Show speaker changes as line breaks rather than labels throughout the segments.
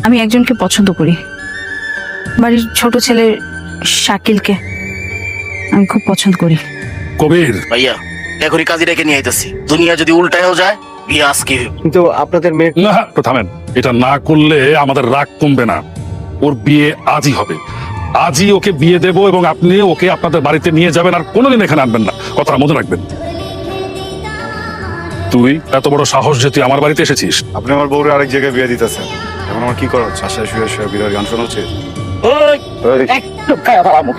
আমি একজনকে পছন্দ করি, বাড়ির ছোট ছেলে শাকিলকে আমি খুব পছন্দ করি।
কবির,
ভাইয়া এখনই কাজী রেখে নিয়ে আইতেছি, দুনিয়া যদি উল্টায়ও যায় বিয়ে আজকে।
কিন্তু আপনাদের মেয়ে
না থামেন, এটা না করলে আমাদের রাগ কমবে না। ওর বিয়ে আজই হবে, আজই ওকে বিয়ে দেবো এবং আপনি ওকে আপনাদের বাড়িতে নিয়ে যাবেন, আর কোনোদিন এখানে আনবেন না, কথাটা মনে রাখবেন। তুই এত বড় সাহস যে তুই আমার বাড়িতে এসেছিস?
আপনি আমার বউরে আরেক জায়গায় বিয়ে দিতেছেন, এখন আমার কি করা হচ্ছে? আশায় শুয়ে শুয়ে বিয়ের গান শোনা উচিত?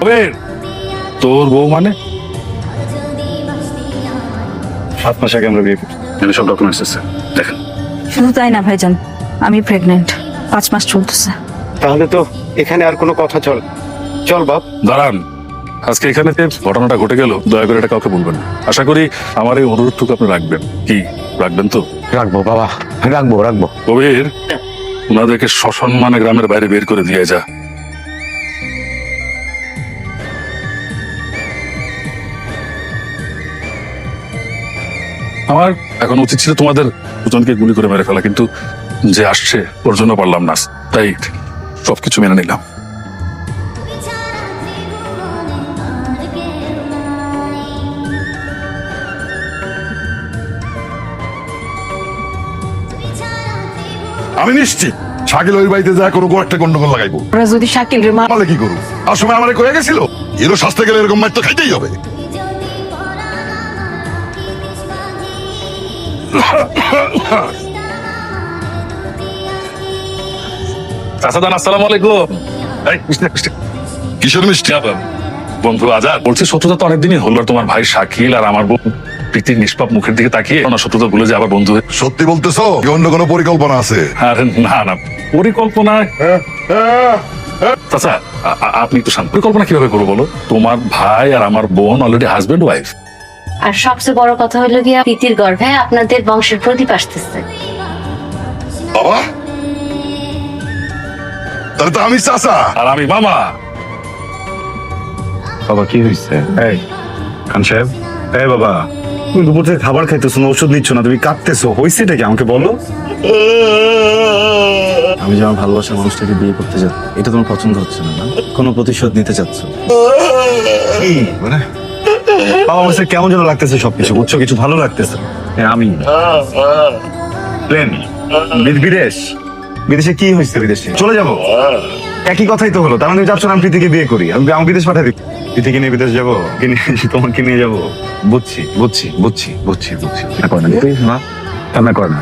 কবির, তোর বউ মানে?
7 মাস আগে আমরা বিয়ে করছি।
এখানে সব ডকুমেন্টস আছে, দেখেন।
শুধু তাই না ভাইজান, আমি প্রেগনেন্ট, 5 মাস চলতেছে।
তাহলে তো এখানে আর কোনো কথা চল বাপ।
দাঁড়ান, আজকে এখানে যে ঘটনাটা ঘটে গেল, দয়া করে এটা কাউকে বলবেন না। আশা করি আমার এই অনুরোধটুকু আপনি রাখবেন। কি রাখবেন তো?
রাখবো বাবা, রাখবো।
কবির, ওনাদেরকে সসম্মানে গ্রামের বাইরে বের করে দিয়ে যা। আমার এখন উচিত ছিল তোমাদের দুজনকে গুলি করে মেরে ফেলা, কিন্তু যে আসছে ওর জন্য পারলাম না, তাই সবকিছু মেনে নিলাম।
আমি নিশ্চিত শাকিল ওই বাড়িতে যায় কোনো একটা গন্ডগোল লাগাইবো।
ওরা যদি শাকিলের মা
তাহলে কি করবো? আর সময় আমারে কয়ে গেছিল এরও শাস্তে গেলে এরকম মার তো খাইতেই হবে।
চাচাদান, আসসালামু আলাইকুম। এই, মিষ্টি।
কিসের মিষ্টি?
বন্ধু আজাদ, বলছি শত্রুতা তো অনেকদিনই হলো, আর তোমার ভাই শাকিল আর আমার বোন প্রীতির নিষ্পাপ মুখের দিকে তাকিয়ে না শত্রুতা ভুলে যে আবার বন্ধু হয়ে।
সত্যি বলতেছো কি অন্য কোনো পরিকল্পনা আছে?
আরে না, পরিকল্পনা চাচা, আপনি একটু শান্ত। পরিকল্পনা কিভাবে করবো বলো? তোমার ভাই আর আমার বোন অলরেডি হাজবেন্ড ওয়াইফ।
আর সবচেয়ে বড় কথা হলো গিয়া প্রীতির গর্ভে আপনাদের বংশের প্রদীপ আসতেছে।
বাবা, তাহলে তো আমি চাচা
আর আমি মামা।
বাবা কি হয়েছে? এই খান সাহেব, এই বাবা, তুমি দুপুর থেকে খাবার খাইতেছো না, ওষুধ নিচ্ছ না, তুমি কাঁদতেছো, হয়েছেটা কি আমাকে বলো? আমি যে আমার ভালোবাসার মানুষটাকে বিয়ে করতে যাচ্ছি, এটা তোমার পছন্দ হচ্ছে না? কোনো প্রতিশোধ নিতে চাচ্ছ? কি মানে বাবা, আমার কাছে কেমন যেন লাগতেছে সবকিছু, বুঝছো? কিছু ভালো লাগতেছে। আমি প্লেন বিদেশে কি হয়েছে? বিদেশে চলে যাবো, একই কথাই তো হলো। তার মানে যাচ্ছ না আমি প্রীতিকে বিয়ে করি, আমি বিদেশ পাঠাই দিই। প্রীতিকে নিয়ে বিদেশ যাবো, তোমাকে নিয়ে যাবো। বুঝছি কান্না করে না।